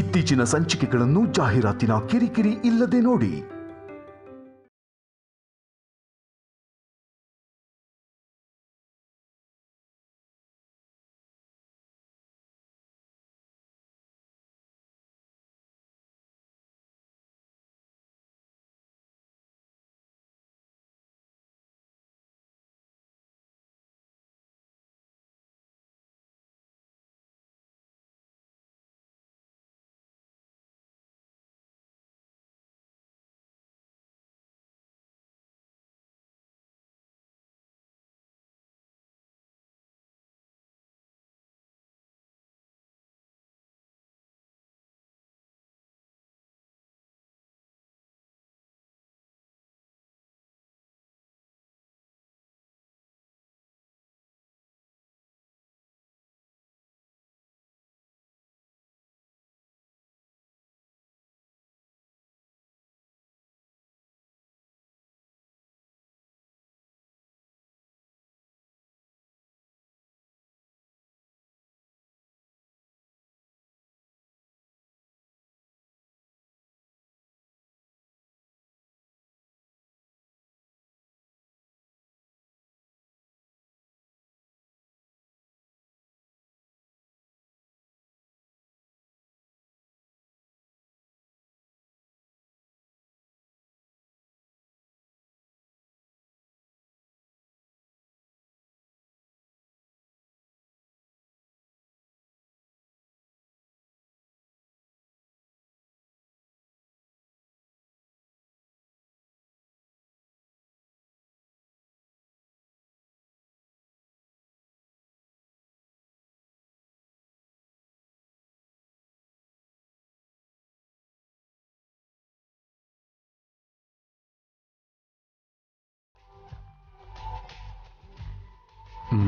ಇತ್ತೀಚಿನ ಸಂಚಿಕೆಗಳನ್ನು ಜಾಹೀರಾತಿನ ಕಿರಿಕಿರಿ ಇಲ್ಲದೆ ನೋಡಿ.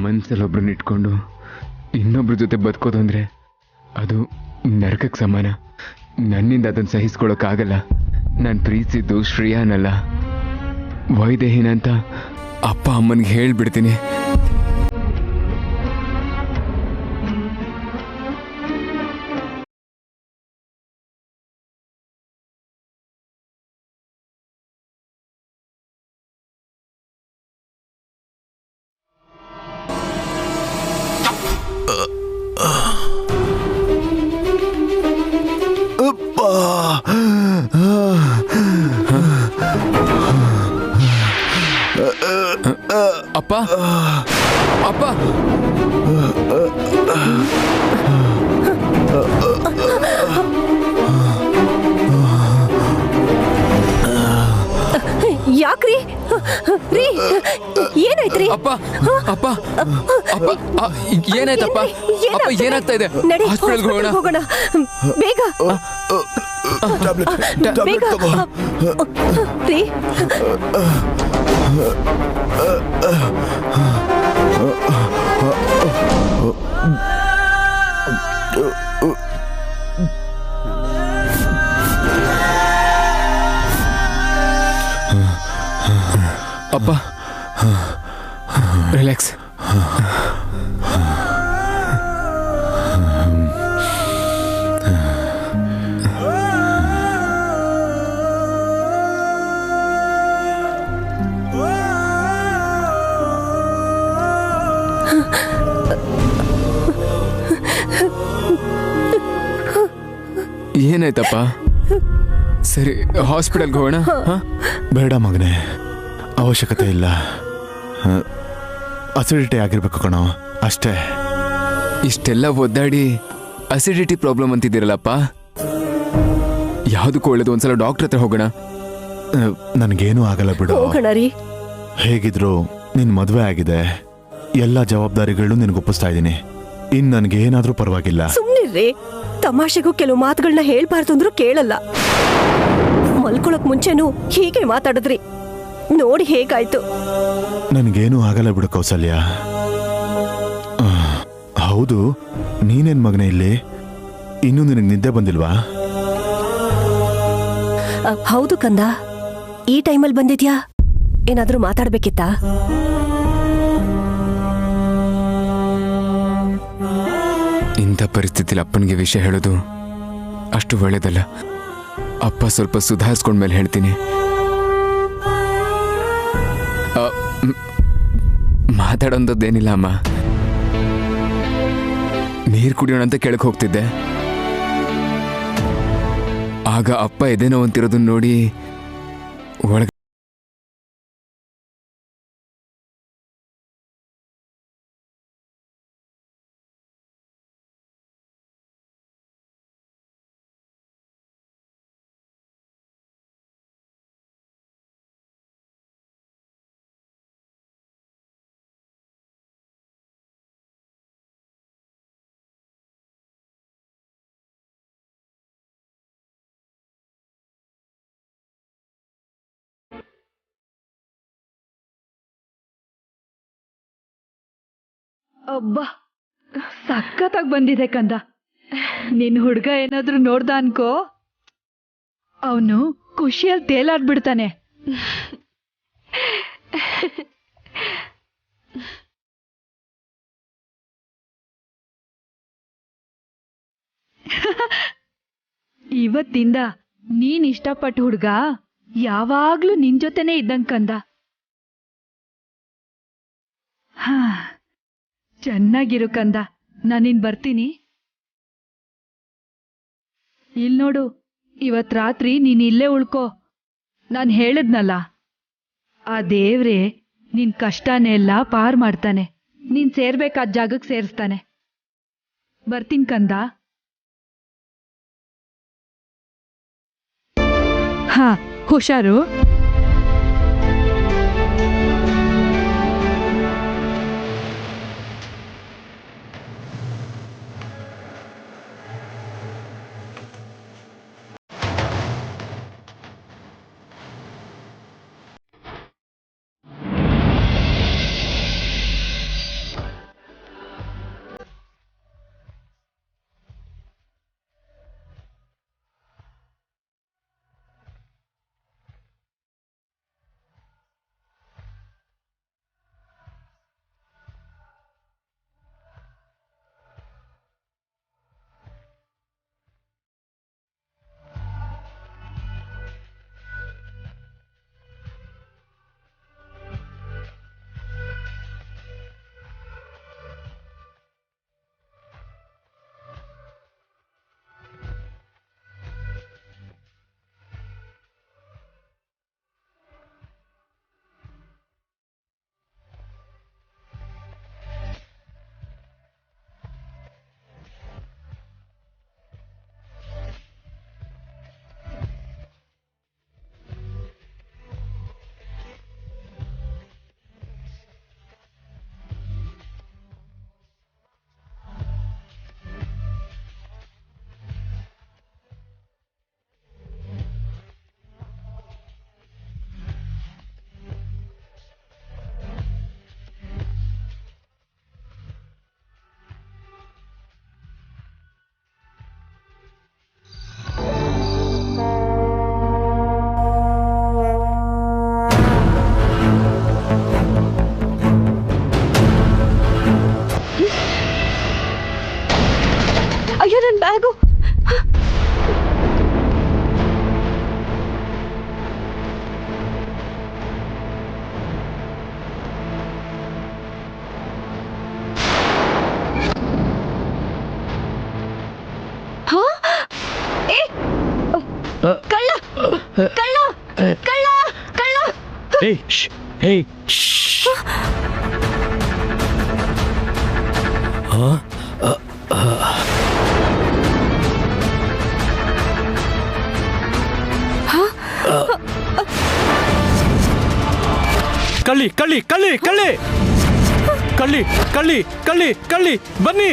ಮನಸ್ಸಲ್ಲೊಬ್ರನ್ನ ಇಟ್ಕೊಂಡು ಇನ್ನೊಬ್ರ ಜೊತೆ ಬದುಕೋದು ಅಂದರೆ ಅದು ನರಕಕ್ಕೆ ಸಮಾನ. ನನ್ನಿಂದ ಅದನ್ನು ಸಹಿಸ್ಕೊಳ್ಳೋಕ್ಕಾಗಲ್ಲ. ನಾನು ಪ್ರೀತಿಸಿದ್ದು ಶ್ರೇಯಾನಲ್ಲ, ವೈದೇಹಿನ ಅಂತ ಅಪ್ಪ ಅಮ್ಮನಿಗೆ ಹೇಳ್ಬಿಡ್ತೀನಿ. ಅಪ್ಪ ಅಪ್ಪ ಯಾಕ್ರಿ ರೀ ಏನಾಯ್ತ್ರಿ? ಅಪ್ಪ ಅಪ್ಪ ಅಪ್ಪ ಏನಾಯ್ತಪ್ಪ? ಅಪ್ಪ ಏನಾಗ್ತಾ ಇದೆ? ಹಾಸ್ಪಿಟಲ್ಗೆ ಹೋಗೋಣ. ಬೇಗ ಬೇಗ ರೀ. ಅಪ್ಪ ರಿಲ್ಯಾಕ್ಸ್. ಏನಾಯ್ತಪ್ಪ? ಸರಿ, ಹಾಸ್ಪಿಟಲ್ಗೆ ಹೋಗೋಣ. ಬೇಡ ಮಗನೇ, ಅವಶ್ಯಕತೆ ಇಲ್ಲ. ಅಸಿಡಿಟಿ ಆಗಿರ್ಬೇಕು ಕಣೋ, ಅಷ್ಟೇ. ಇಷ್ಟೆಲ್ಲ ಒದ್ದಾಡಿ ಅಸಿಡಿಟಿ ಪ್ರಾಬ್ಲಮ್ ಅಂತಿದ್ದೀರಲ್ಲಪ್ಪ, ಯಾವುದಕ್ಕೂ ಒಳ್ಳೇದು. ಒಂದ್ಸಲ ಡಾಕ್ಟರ್ ಹತ್ರ ಹೋಗೋಣ. ನನಗೇನು ಆಗಲ್ಲ ಬಿಡು. ಹೋಗೋಣ ರೀ. ಹೇಗಿದ್ರು ನಿನ್ ಮದುವೆ ಆಗಿದೆ, ಎಲ್ಲ ಜವಾಬ್ದಾರಿಗಳು ನಿನಗೆ ಒಪ್ಪಿಸ್ತಾ ಇದ್ದೀನಿ. ಇನ್ ನನಗೇನಾದ್ರೂ ಪರವಾಗಿಲ್ಲ. ಸುಮ್ನಿರ್ರಿ. ತಮಾಷೆಗೂ ಕೆಲವು ಮಾತುಗಳನ್ನ ಹೇಳ್ಬಾರ್ದು ಅಂದ್ರೂ ಕೇಳಲ್ಲ. ಮಲ್ಕೊಳಕ್ ಮುಂಚೆನೂ ಹೀಗೆ ಮಾತಾಡಿದ್ರಿ, ನೋಡಿ ಹೇಗಾಯ್ತು. ನನಗೇನು ಆಗಲ್ಲ ಬಿಡು ಕೌಸಲ್ಯ. ಹೌದು, ನೀನೇನ್ ಮಗನೇ ಇಲ್ಲಿ? ಇನ್ನೂ ನಿನಗೆ ನಿದ್ದೆ ಬಂದಿಲ್ವಾ? ಹೌದು ಕಂದ, ಈ ಟೈಮಲ್ಲಿ ಬಂದಿದ್ಯಾ? ಏನಾದ್ರೂ ಮಾತಾಡ್ಬೇಕಿತ್ತಾ? ಇಂಥ ಪರಿಸ್ಥಿತಿಲಿ ಅಪ್ಪನಿಗೆ ವಿಷಯ ಹೇಳೋದು ಅಷ್ಟು ಒಳ್ಳೇದಲ್ಲ. ಅಪ್ಪ ಸ್ವಲ್ಪ ಸುಧಾರಿಸ್ಕೊಂಡ್ಮೇಲೆ ಹೇಳ್ತೀನಿ. ಮಾತಾಡೋಂಥದ್ದೇನಿಲ್ಲ ಅಮ್ಮ. ನೀರು ಕುಡಿಯೋಣ ಅಂತ ಕೆಳಗೆ ಹೋಗ್ತಿದ್ದೆ. ಆಗ ಅಪ್ಪ ಎದೇನೋ ಅಂತಿರೋದನ್ನ ನೋಡಿ ಒಳಗೆ ಅಬ್ಬಾ ಸಖತ್ತಾಗಿ ಬಂದಿದೆ ಕಂದ. ನಿನ್ ಹುಡ್ಗ ಏನಾದ್ರೂ ನೋಡ್ದ ಅನ್ಕೋ, ಅವನು ಖುಷಿಯಲ್ಲಿ ತೇಲಾಡ್ಬಿಡ್ತಾನೆ. ಇವತ್ತಿಂದ ನೀನ್ ಇಷ್ಟಪಟ್ಟ ಹುಡ್ಗ ಯಾವಾಗ್ಲೂ ನಿನ್ ಜೊತೆನೇ ಇದ್ದಂಗ್ ಕಂದ. ಹಾ, ಚೆನ್ನಾಗಿರು ಕಂದ. ನಾನಿನ್ ಬರ್ತೀನಿ. ಇಲ್ ನೋಡು, ಇವತ್ ರಾತ್ರಿ ನೀನ್ ಇಲ್ಲೇ ಉಳ್ಕೋ. ನಾನ್ ಹೇಳಿದ್ನಲ್ಲ, ಆ ದೇವ್ರೇ ನಿನ್ ಕಷ್ಟನೆಲ್ಲ ಪಾರ್ ಮಾಡ್ತಾನೆ. ನೀನ್ ಸೇರ್ಬೇಕಾದ ಜಾಗಕ್ಕೆ ಸೇರಿಸ್ತಾನೆ. ಬರ್ತೀನಿ ಕಂದ. ಹಾ, ಹುಷಾರು. ಅಯ್ಯೋ, ನನ್ನ ಬ್ಯಾಗು. ಕಳ್ಳ ಕಳ್ಳ ಕಳ್ಳ ಕಳ್ಳ. ಕಳ್ಳಿ ಕಳ್ಳಿ ಕಳ್ಳಿ ಕಳ್ಳಿ ಕಳ್ಳಿ ಕಳ್ಳಿ ಕಳ್ಳಿ ಕಳ್ಳಿ ಬನ್ನಿ.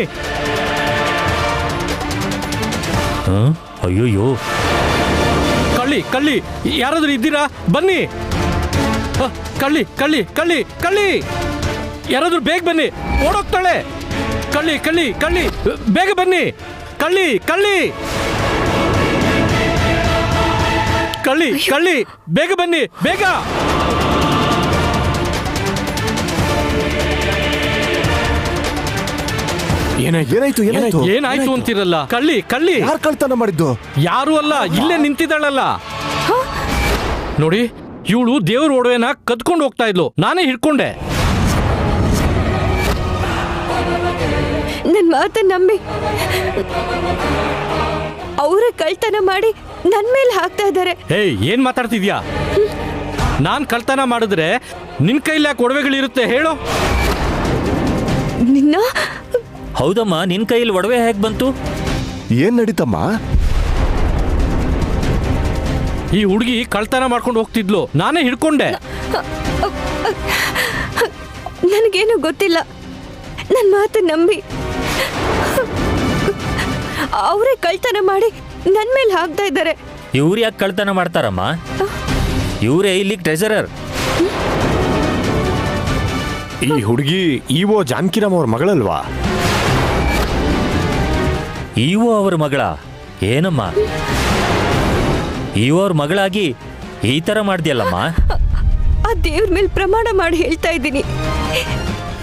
ಅಯ್ಯೋಯ್ಯೋ, ಕಳ್ಳಿ ಕಳ್ಳಿ ಯಾರಾದ್ರೂ ಇದ್ದೀರಾ? ಬನ್ನಿ. ಕಳ್ಳಿ ಕಳ್ಳಿ ಕಳ್ಳಿ ಕಳ್ಳಿ ಯಾರಾದ್ರೂ ಬೇಗ ಬನ್ನಿ, ಓಡೋಗ್ತಾಳೆ. ಕಳ್ಳಿ ಕಳ್ಳಿ ಕಳ್ಳಿ ಬೇಗ ಬನ್ನಿ. ಕಳ್ಳಿ ಕಳ್ಳಿ ಕಳ್ಳಿ ಕಳ್ಳಿ ಬೇಗ ಬನ್ನಿ, ಬೇಗ. ಏನಾಯ್ತು ಏನಾಯ್ತು ಏನಾಯ್ತು ಅಂತಿರಲ್ಲ? ಕಳ್ಳಿ ಕಳ್ಳಿ ಯಾರು ಕಳ್ತನ ಮಾಡಿದ್ದು? ಯಾರು ಅಲ್ಲ, ಇಲ್ಲೇ ನಿಂತಿದ್ದಾಳಲ್ಲ ನೋಡಿ. ಇವಳು ದೇವ್ರ ಒಡವೆನ ಕದ್ಕೊಂಡು ಹೋಗ್ತಾ ಇದ್ಲು, ನಾನೇ ಹಿಡ್ಕೊಂಡೆ. ನನ್ ಮಾತನ್ನ ನಂಬಿ ಅವರೇ ಕಳ್ತನ ಮಾಡಿ ನನ್ ಮೇಲೆ ಹಾಕ್ತಾ ಇದ್ದಾರೆ. ಏಯ್, ಏನ್ ಮಾತಾಡ್ತಿದ್ಯಾ? ನಾನ್ ಕಳ್ತನ ಮಾಡಿದ್ರೆ ನಿನ್ ಕೈಲಿ ಯಾಕೆ ಒಡವೆಗಳಿರುತ್ತೆ ಹೇಳು? ನಿನ್ನ ಹೌದಮ್ಮ, ನಿನ್ ಕೈಯಲ್ಲಿ ಒಡವೆ ಹೇಗೆ ಬಂತು? ಏನ್ ನಡೀತಮ್ಮ? ಈ ಹುಡುಗಿ ಕಳ್ತನ ಮಾಡ್ಕೊಂಡು ಹೋಗ್ತಿದ್ಲು, ನಾನೇ ಹಿಡ್ಕೊಂಡೆ. ನನಗೇನು ಗೊತ್ತಿಲ್ಲ, ನನ್ನ ಮಾತು ನಂಬಿ ಅವರೇ ಕಳ್ತನ ಮಾಡಿ ನನ್ ಮೇಲೆ ಹಾಕ್ತಾ ಇದ್ದಾರೆ. ಇವ್ರು ಯಾಕೆ ಕಳ್ತನ ಮಾಡ್ತಾರಮ್ಮ? ಇವರೇ ಇಲ್ಲಿ ಟ್ರೆಜರರ್. ಈ ಹುಡುಗಿ ಇಒ ಜಾನಕಿರಾಮ್ ಅವ್ರ ಮಗಳಲ್ವಾ? ಇಒ ಅವ್ರ ಮಗಳ? ಏನಮ್ಮ ಇಒ ಅವ್ರ ಮಗಳಾಗಿ ಈ ತರ ಮಾಡ್ದಿಯಲ್ಲಮ್ಮ? ಆ ದೇವ್ರ ಮೇಲೆ ಪ್ರಮಾಣ ಮಾಡಿ ಹೇಳ್ತಾ ಇದ್ದೀನಿ,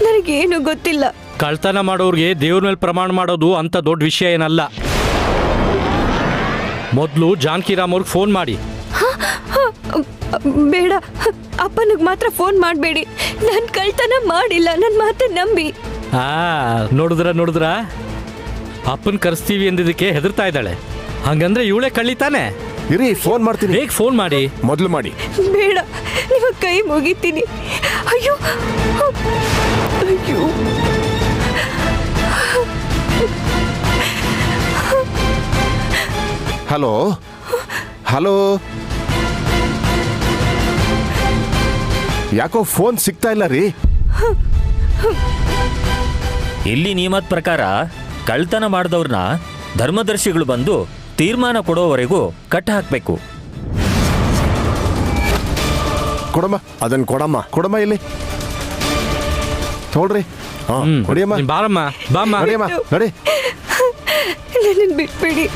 ನನಗೇನು ಗೊತ್ತಿಲ್ಲ. ಕಳ್ತನ ಮಾಡೋರ್ಗೆ ದೇವ್ರ ಮೇಲೆ ಪ್ರಮಾಣ ಮಾಡೋದು ಅಂತ ದೊಡ್ಡ ವಿಷಯ ಏನಲ್ಲ. ಮೊದಲು ಜಾನಕಿರಾಮ್ ಅವ್ರಿಗೆ ಫೋನ್ ಮಾಡಿ. ಬೇಡ, ಅಪ್ಪನಿಗೆ ಮಾತ್ರ ಫೋನ್ ಮಾಡಬೇಡಿ. ನಾನು ಕಳ್ತನ ಮಾಡಿಲ್ಲ, ನನ್ನ ಮಾತು ನಂಬಿ. ನೋಡಿದ್ರ ಅಪ್ಪನ್ ಕರೆಸ್ತೀವಿ ಎಂದಿದ್ದಕ್ಕೆ ಹೆದರ್ತಾ ಇದ್ದಾಳೆ. ಹಂಗಂದ್ರೆ ಇವಳೇ ಕಳ್ಳಿತಾನೆ. ಇರಿ, ಫೋನ್ ಮಾಡ್ತೀನಿ. ಹೇಗೆ ಫೋನ್ ಮಾಡಿ? ಮೊದಲು ಮಾಡಿ. ಬೇಡ, ನಿಮ್ಮ ಕೈ ಮುಗಿತೀನಿ. ಅಯ್ಯೋ ಅಯ್ಯೋ, ಹಲೋ ಹಲೋ, ಯಾಕೋ ಫೋನ್ ಸಿಗ್ತಾ ಇಲ್ಲ ರೀ. ಇಲ್ಲಿ ನಿಯಮದ ಪ್ರಕಾರ ಕಳ್ತನ ಮಾಡಿದವ್ರನ್ನ ಧರ್ಮದರ್ಶಿಗಳು ಬಂದು ತೀರ್ಮಾನ ಕೊಡೋವರೆಗೂ ಕಟ್ಟ ಹಾಕ್ಬೇಕು. ಕೊಡಮ್ಮ, ಅದನ್ನ ಕೊಡಮ್ಮ. ಕೊಡಮ್ಮ ಇಲ್ಲಿ ನೋಡ್ರಿ. ಹೊಡಿಯಮ್ಮ, ಬಾರಮ್ಮ, ಬಾಮ್ಮ, ನಡಿಯಮ್ಮ, ನಡಿ. ನನ್ನನ್ನು ಬಿಟ್ಬಿಡಿ.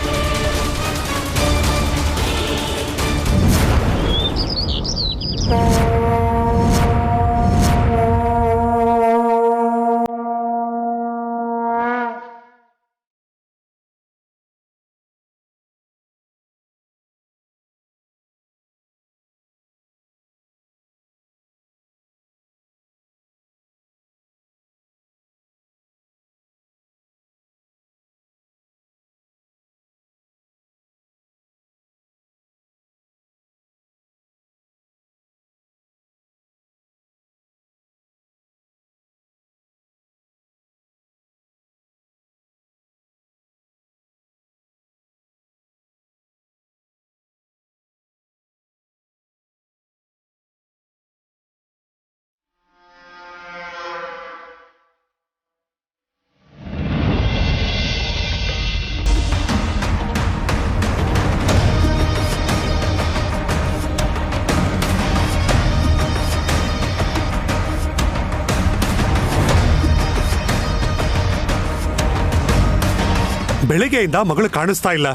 ಬೆಳಿಗ್ಗೆಯಿಂದ ಮಗಳು ಕಾಣಿಸ್ತಾ ಇಲ್ಲ.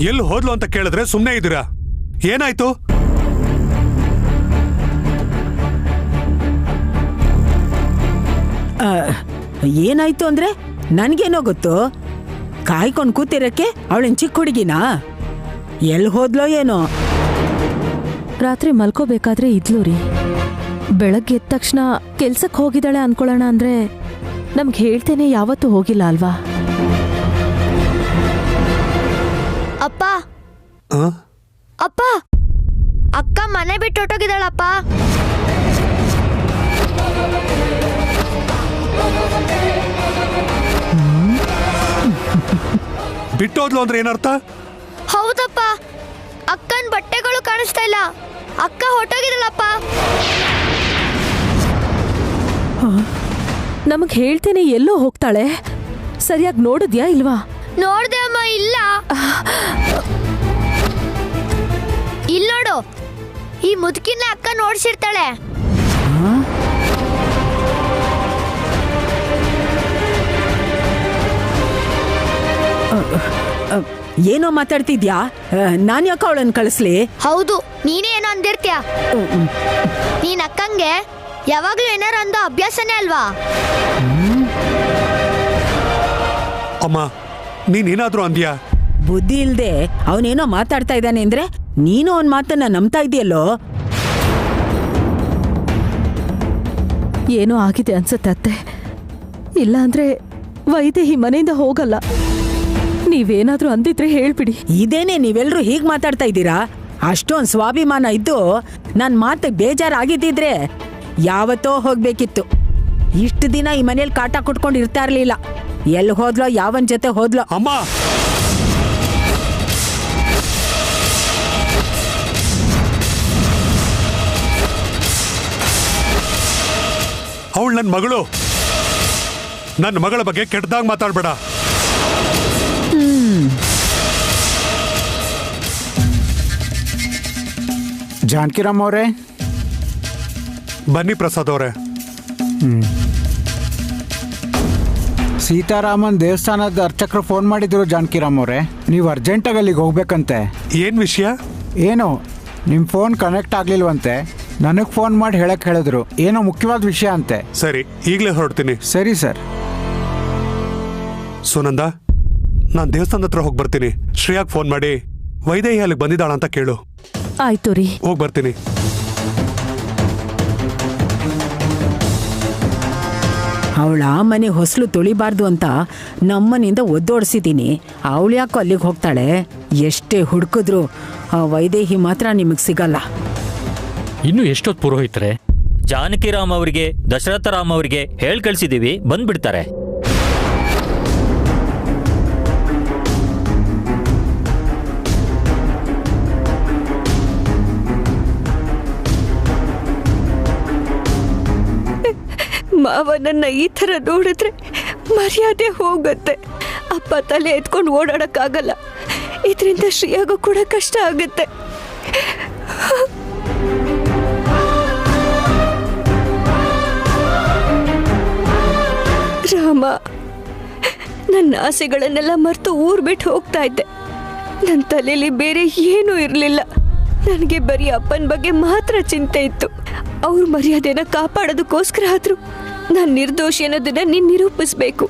ಎಲ್ಲಿ ಹೋದ್ಲು ಅಂತ ಕೇಳಿದ್ರೆ ಸುಮ್ಮನೆ ಇದ್ದೀರಾ? ಏನಾಯ್ತು? ಏನಾಯ್ತು ಅಂದ್ರೆ ನನ್ಗೇನೋ ಗೊತ್ತು. ಕಾಯ್ಕೊಂಡು ಕೂತಿರಕ್ಕೆ ಅವಳೇನ್ ಚಿಕ್ಕ ಹುಡುಗಿನಾ? ಎಲ್ಲಿ ಹೋದ್ಲೋ ಏನೋ. ರಾತ್ರಿ ಮಲ್ಕೋಬೇಕಾದ್ರೆ ಇದ್ಲು ರೀ. ಬೆಳಗ್ಗೆ ಎದ್ದ ತಕ್ಷಣ ಕೆಲ್ಸಕ್ಕೆ ಹೋಗಿದ್ದಾಳೆ ಅನ್ಕೊಳ್ಳೋಣ ಅಂದ್ರೆ ನಮ್ಗೆ ಹೇಳ್ತೇನೆ ಯಾವತ್ತೂ ಹೋಗಿಲ್ಲ ಅಲ್ವಾ? ಅಪ್ಪ ಅಪ್ಪ, ಅಕ್ಕ ಮನೆ ಬಿಟ್ಟು ಹೊಟ್ಟೋಗಿದ್ದಾಳಪ್ಪ. ಬಿಟ್ಟೋದ್ಲು ಅಂದ್ರೆ ಏನರ್ಥ? ಹೌದಪ್ಪ, ಅಕ್ಕನ ಬಟ್ಟೆಗಳು ಕಾಣಿಸ್ತಾ ಇಲ್ಲ. ಅಕ್ಕ ಹೊಟ್ಟೋಗಿದ್ದಾಳಪ್ಪ. ನಮಗ್ ಹೇಳ್ತೇನೆ ಎಲ್ಲೋ ಹೋಗ್ತಾಳೆ. ಸರಿಯಾಗಿ ನೋಡಿದ್ಯಾ ಇಲ್ವಾ? ನೋಡ್ದೆ ಅಮ್ಮ, ಇಲ್ಲ. ಇಲ್ಲಿ ನೋಡು, ಈ ಮುದುಕಿನ ಅಕ್ಕ ನೋಡ್ಸಿರ್ತಾಳೆ. ಏನೋ ಮಾತಾಡ್ತಿದ್ಯಾ? ನಾನ್ ಯಾಕೆ ಅವಳನ್ನ ಕಳಿಸ್ಲಿ? ಹೌದು, ನೀನೇ ಏನೋ ಅಂದಿರ್ತೀಯ. ನೀನ್ ಅಕ್ಕಂಗೆ ಯಾವಾಗ್ಲೂ ಏನಾರು ಅಂದೋ ಅಭ್ಯಾಸನೇ ಅಲ್ವಾ? ಅಮ್ಮ ನೀನೇನಾದ್ರೂ ಅಂದ್ಯಾ? ಬುದ್ಧಿ ಇಲ್ದೆ ಅವನೇನೋ ಮಾತಾಡ್ತಾ ಇದ್ದಾನೆ ಅಂದ್ರೆ ನೀನು ಅವನ್ ಮಾತನ್ನ ನಂಬ್ತಾ ಇದೆಯಲ್ಲೋ. ಏನೋ ಆಗಿದೆ ಅನ್ಸುತ್ತೆ ಅತ್ತೆ. ಇಲ್ಲ ಅಂದ್ರೆ ವೈದೇಹಿ ಮನೆಯಿಂದ ಹೋಗಲ್ಲ. ನೀವೇನಾದ್ರೂ ಅಂದಿದ್ರೆ ಹೇಳ್ಬಿಡಿ. ಇದೇನೆ ನೀವೆಲ್ರೂ ಹೀಗ್ ಮಾತಾಡ್ತಾ ಇದ್ದೀರಾ? ಅಷ್ಟೊಂದ್ ಸ್ವಾಭಿಮಾನ ಇದ್ದು ನನ್ ಮಾತಿಗೆ ಬೇಜಾರಾಗಿದ್ದಿದ್ರೆ ಯಾವತ್ತೋ ಹೋಗ್ಬೇಕಿತ್ತು. ಇಷ್ಟು ದಿನ ಈ ಮನೇಲಿ ಕಾಟ ಕೊಟ್ಕೊಂಡು ಇರ್ತಾ ಇರ್ಲಿಲ್ಲ. ಎಲ್ಲಿ ಹೋದ್ಲೋ, ಯಾವನ್ ಜೊತೆ ಹೋದ್ಲೋ. ಅಮ್ಮ ಅವಳು ನನ್ನ ಮಗಳು. ನನ್ನ ಮಗಳ ಬಗ್ಗೆ ಕೆಟ್ಟದಾಗ ಮಾತಾಡ್ಬೇಡ. ಜಾನಕಿರಾಮ್ ಅವರೇ, ಬನ್ನಿ ಪ್ರಸಾದ್ ಅವರೇ. ಸೀತಾರಾಮನ್ ದೇವಸ್ಥಾನದ ಅರ್ಚಕರು ಫೋನ್ ಮಾಡಿದ್ರು ಜಾನಕಿರಾಮ್ ಅವರೇ, ನೀವು ಅರ್ಜೆಂಟಾಗಿ ಅಲ್ಲಿಗೆ ಹೋಗ್ಬೇಕಂತೆ. ಏನ್ ವಿಷಯ? ಏನೋ ನಿಮ್ಮ ಫೋನ್ ಕನೆಕ್ಟ್ ಆಗ್ಲಿಲ್ವಂತೆ. ನನಗೆ ಫೋನ್ ಮಾಡಿ ಹೇಳಕ್ ಹೇಳಿದ್ರು. ಏನೋ ಮುಖ್ಯವಾದ ವಿಷಯ ಅಂತೆ. ಸರಿ, ಈಗಲೇ ಹೊರಡ್ತೀನಿ. ಸರಿ ಸರ್. ಸುನಂದ, ನಾನು ದೇವಸ್ಥಾನದ ಹತ್ರ ಹೋಗಿ ಬರ್ತೀನಿ. ಶ್ರೇಯಾಗ್ ಫೋನ್ ಮಾಡಿ ವೈದೇಹಿ ಅಲ್ಲಿಗೆ ಬಂದಿದ್ದಾಳ ಅಂತ ಕೇಳು. ಆಯ್ತು ರೀ. ಹೋಗಿ ಬರ್ತೀನಿ. ಅವಳ ಮನೆ ಹೊಸಲು ತೊಳಿಬಾರ್ದು ಅಂತ ನಮ್ಮನಿಂದ ಒದ್ದೋಡಿಸಿದ್ದೀನಿ. ಅವಳು ಯಾಕೋ ಅಲ್ಲಿಗೆ ಹೋಗ್ತಾಳೆ? ಎಷ್ಟೇ ಹುಡುಕಿದ್ರು ಆ ವೈದೇಹಿ ಮಾತ್ರ ನಿಮಗೆ ಸಿಗಲ್ಲ. ಇನ್ನು ಎಷ್ಟೊತ್ತು ಪುರೋಹಿತರೆ? ಜಾನಕಿರಾಮ್ ಅವರಿಗೆ, ದಶರಥ ರಾಮ್ ಅವರಿಗೆ ಹೇಳ್ ಕಳ್ಸಿದೀವಿ, ಬಂದ್ಬಿಡ್ತಾರೆ. ಮಾವನನ್ನ ಈ ಥರ ನೋಡಿದ್ರೆ ಮರ್ಯಾದೆ ಹೋಗುತ್ತೆ. ಅಪ್ಪ ತಲೆ ಎತ್ಕೊಂಡು ಓಡಾಡಕ್ಕಾಗಲ್ಲ. ಇದರಿಂದ ಶ್ರೇಯಾಗೂ ಕೂಡ ಕಷ್ಟ ಆಗುತ್ತೆ. ರಾಮ, ನನ್ನ ಆಸೆಗಳನ್ನೆಲ್ಲ ಮರೆತು ಊರ್ ಬಿಟ್ಟು ಹೋಗ್ತಾ ಇದ್ದೆ. ನನ್ನ ತಲೆಯಲ್ಲಿ ಬೇರೆ ಏನೂ ಇರಲಿಲ್ಲ. ನನಗೆ ಬರೀ ಅಪ್ಪನ ಬಗ್ಗೆ ಮಾತ್ರ ಚಿಂತೆ ಇತ್ತು. ಅವ್ರ ಮರ್ಯಾದೆನ ಕಾಪಾಡೋದಕ್ಕೋಸ್ಕರ ಆದ್ರೂ ನಾನು ನಿರ್ದೋಷಿ ಅನ್ನೋದನ್ನ ನೀನು ನಿರೂಪಿಸ್ಬೇಕು.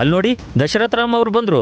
ಅಲ್ಲಿ ನೋಡಿ, ದಶರಥ ರಾಮ್ ಅವರು ಬಂದ್ರು.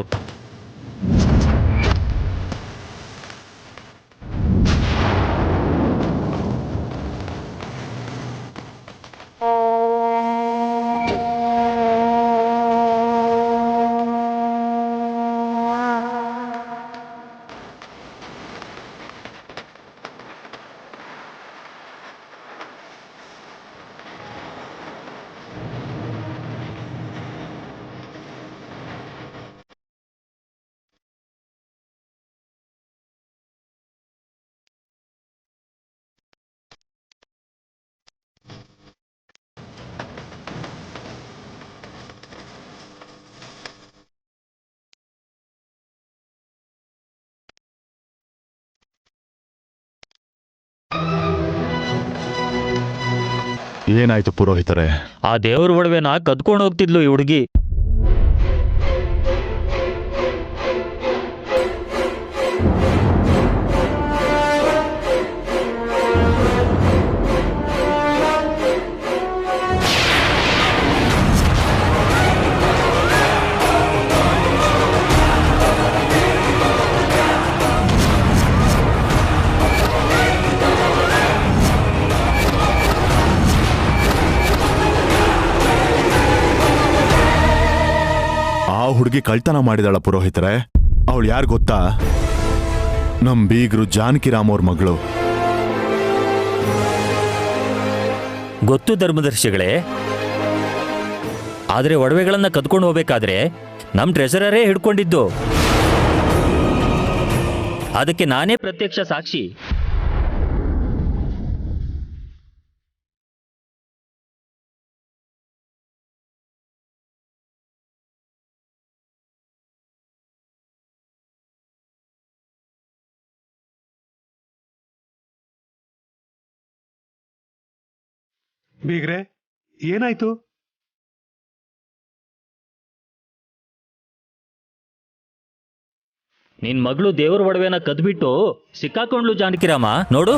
ಏನಾಯ್ತು ಪುರೋಹಿತರೆ? ಆ ದೇವ್ರ ಒಡವೆನ ಕದ್ಕೊಂಡು ಹೋಗ್ತಿದ್ಲು ಈ ಹುಡುಗಿ. ಹುಡುಗಿ ಕಳ್ತನ ಮಾಡಿದಾಳ ಪುರೋಹಿತರೆ. ಅವಳು ಯಾರು ಗೊತ್ತಾ? ನಮ್ ಬೀಗರು ಜಾನಕಿರಾಮ್ ಅವ್ರ ಮಗಳು. ಗೊತ್ತು ಧರ್ಮದರ್ಶಿಗಳೇ, ಆದ್ರೆ ಒಡವೆಗಳನ್ನ ಕದ್ಕೊಂಡು ಹೋಗ್ಬೇಕಾದ್ರೆ ನಮ್ ಟ್ರೆಸರರೇ ಹಿಡ್ಕೊಂಡಿದ್ದು. ಅದಕ್ಕೆ ನಾನೇ ಪ್ರತ್ಯಕ್ಷ ಸಾಕ್ಷಿ. ಬೀಗ್ರೆ ಏನಾಯ್ತು? ನಿನ್ ಮಗಳು ದೇವ್ರ ಒಡವೆನ ಕದ್ಬಿಟ್ಟು ಸಿಕ್ಕಾಕೊಂಡ್ಲು ಜಾನಕಿರಾಮ ನೋಡು.